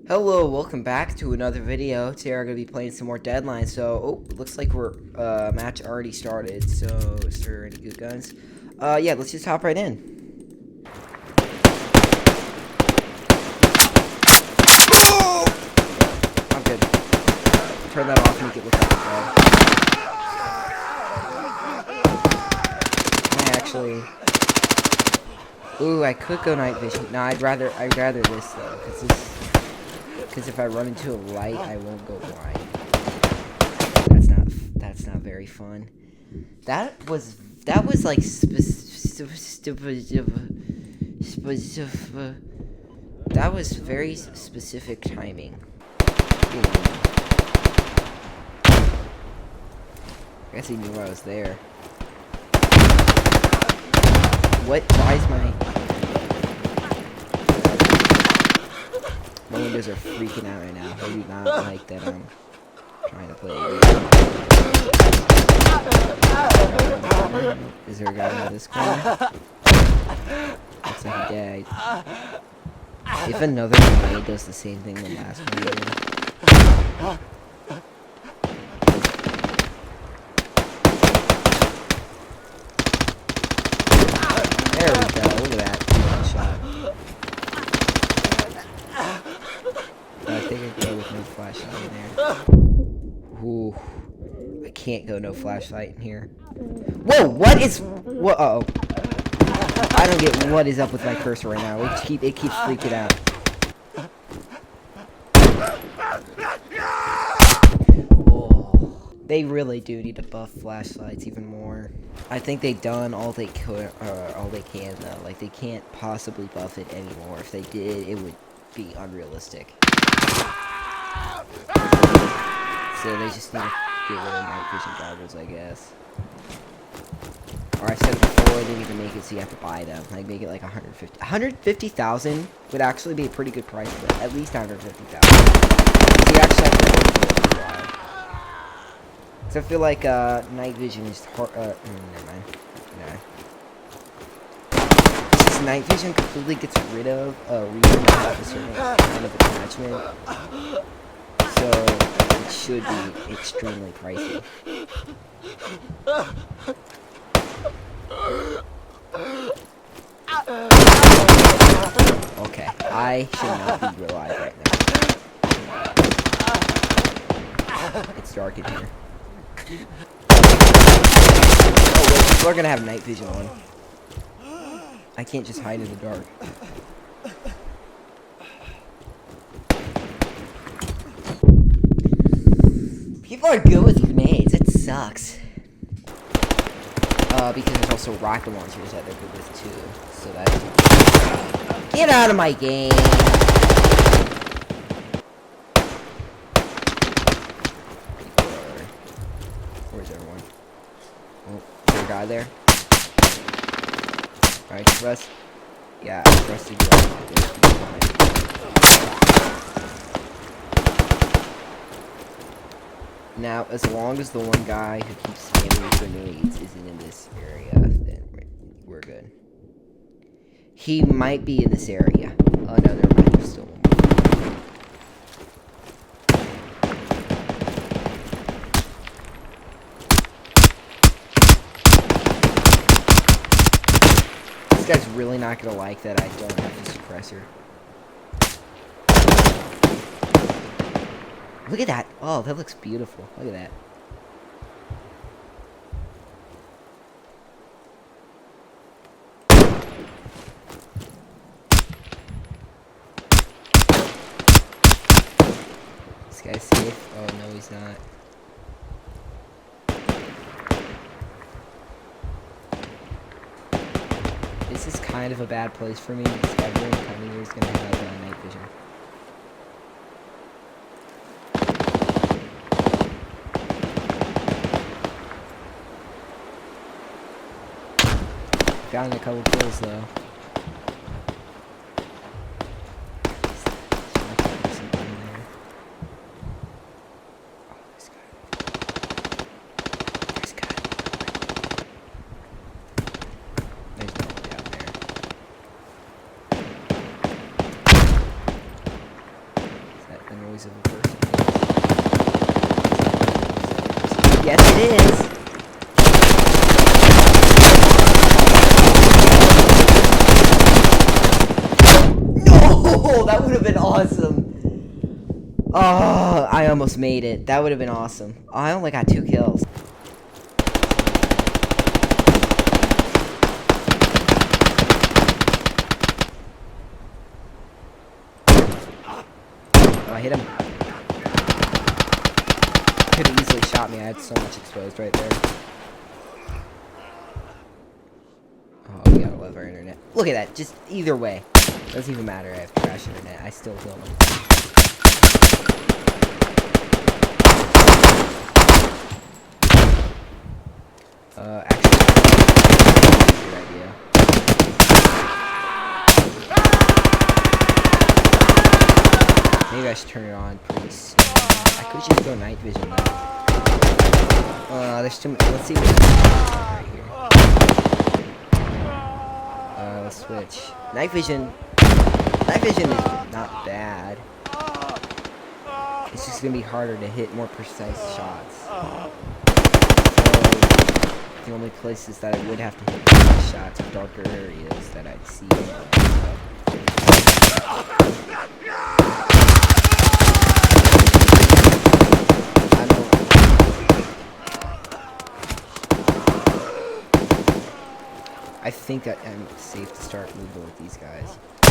Hello, welcome back to another video. Today we're going to be playing some more Deadline. So, looks like we're, match already started. So, is there any good guns? Yeah, let's just hop right in. Oh! I'm good. Turn that off and you can look at the bed. Ooh, I could go night vision. No, I'd rather this though, because if I run into a light, I won't go blind. That's not very fun. That was like that was very specific timing. I guess he knew I was there. What? Why is my windows are freaking out right now? They do not like that I'm trying to play a game. Is there a guy in this corner? Looks like he died. If another grenade does the same thing the last one did. There we go, look at that. One shot. I think I can go with no flashlight in there. Ooh. I can't go no flashlight in here. Whoa, what is... Whoa, uh-oh. I don't get what is up with my cursor right now. It keeps freaking out. Oh. They really do need to buff flashlights even more. I think they've done all they could, all they can though. Like, they can't possibly buff it anymore. If they did, it would be unrealistic. So they just need to get rid of night vision goggles, I guess. Or I said it before, they need to make it so you have to buy them. Like, make it like 150. 150,000 would actually be a pretty good price for it. At least 150,000. So you actually have to work for it for a while. So I feel like night vision is hard. Never mind. No. Since night vision completely gets rid of reason to have a certain kind of attachment, so it should be extremely pricey. Okay, I should not be alive right now. It's dark in here. Oh wait, people are gonna have night vision on. I can't just hide in the dark. People are good with grenades. It sucks. Because there's also rocket launchers that they're good with too. So that's... Get out of my game! Where's everyone? Oh, is there a guy there? Alright, trust. Yeah, trust you. Now, as long as the one guy who keeps spamming grenades isn't in this area, then we're good. He might be in this area. Oh no, there might be still one more. This guy's really not gonna like that I don't have the suppressor. Look at that. Oh, that looks beautiful. Look at that. This guy's safe. Oh, no, he's not. This is kind of a bad place for me because everyone coming here is going to have night vision. Gotten a couple kills though. There's no one down there. The noise of a person. Yes, it is. No, that would have been awesome. Oh, I almost made it. That would have been awesome. Oh, I only got 2 kills. Oh, I hit him. Could have easily shot me. I had so much exposed right there. Oh, we gotta love our internet. Look at that. Just either way. Doesn't even matter. I have trash internet. I still kill them. Actually, good idea. Maybe I should turn it on pretty soon. I could just go night vision though. There's too much. Let's see what's right here. Let's switch. Night vision. Night vision is not bad. It's just gonna be harder to hit more precise shots. So, the only places that I would have to hit precise shots are darker areas that I'd see. I think that I'm safe to start moving with these guys. I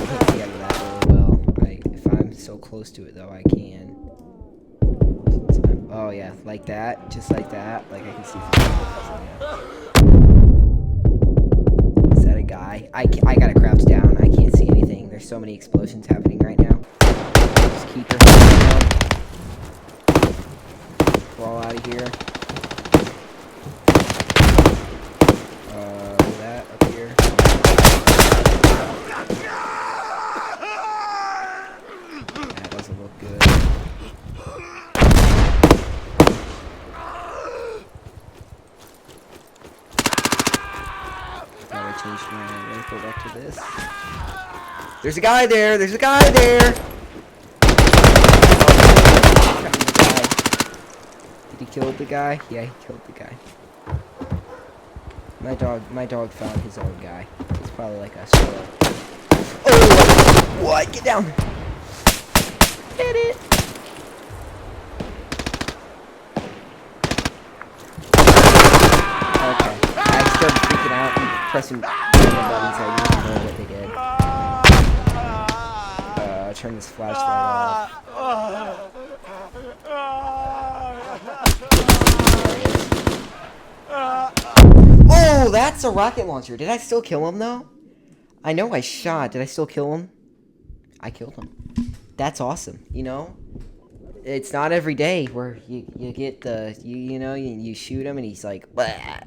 can't see out of that really well. If I'm so close to it though, I can. Oh yeah, like that, just like that. Like I can see from Is that a guy? I gotta crouch down. I can't see anything. There's so many explosions happening right now. Just keep your head down. Crawl out of here. That up here. That doesn't look good. Now I changed my rifle back to this. There's a guy there! There's a guy there! Did he kill the guy? Yeah, he killed the guy. My dog found his own guy. It's probably like us. Oh! What? Get down! Hit it! Okay. I started freaking out and pressing buttons. I didn't know what they did. Turn this flashlight off. Oh, that's a rocket launcher. Did I still kill him, though? I know I shot. Did I still kill him? I killed him. That's awesome, you know? It's not every day where you get the, you shoot him and he's like, bleh.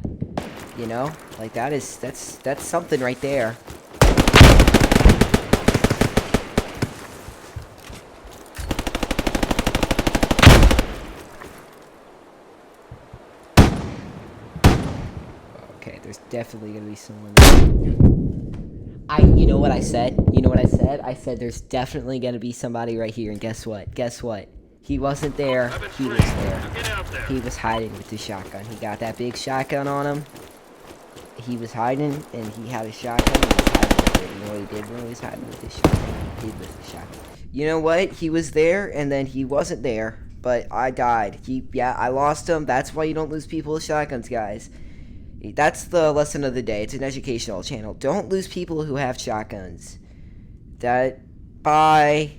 You know? Like, that's something right there. Okay, there's definitely gonna be someone there. You know what I said? You know what I said? I said there's definitely gonna be somebody right here, and guess what? Guess what? He wasn't there. He was there. He was hiding with his shotgun. He got that big shotgun on him. He was hiding, and he had a shotgun, and he was hiding with it. You know what he did when he was hiding with his shotgun? He did with his shotgun. You know what? He was there, and then he wasn't there, but I died. I lost him. That's why you don't lose people with shotguns, guys. That's the lesson of the day. It's an educational channel. Don't lose people who have shotguns. Bye.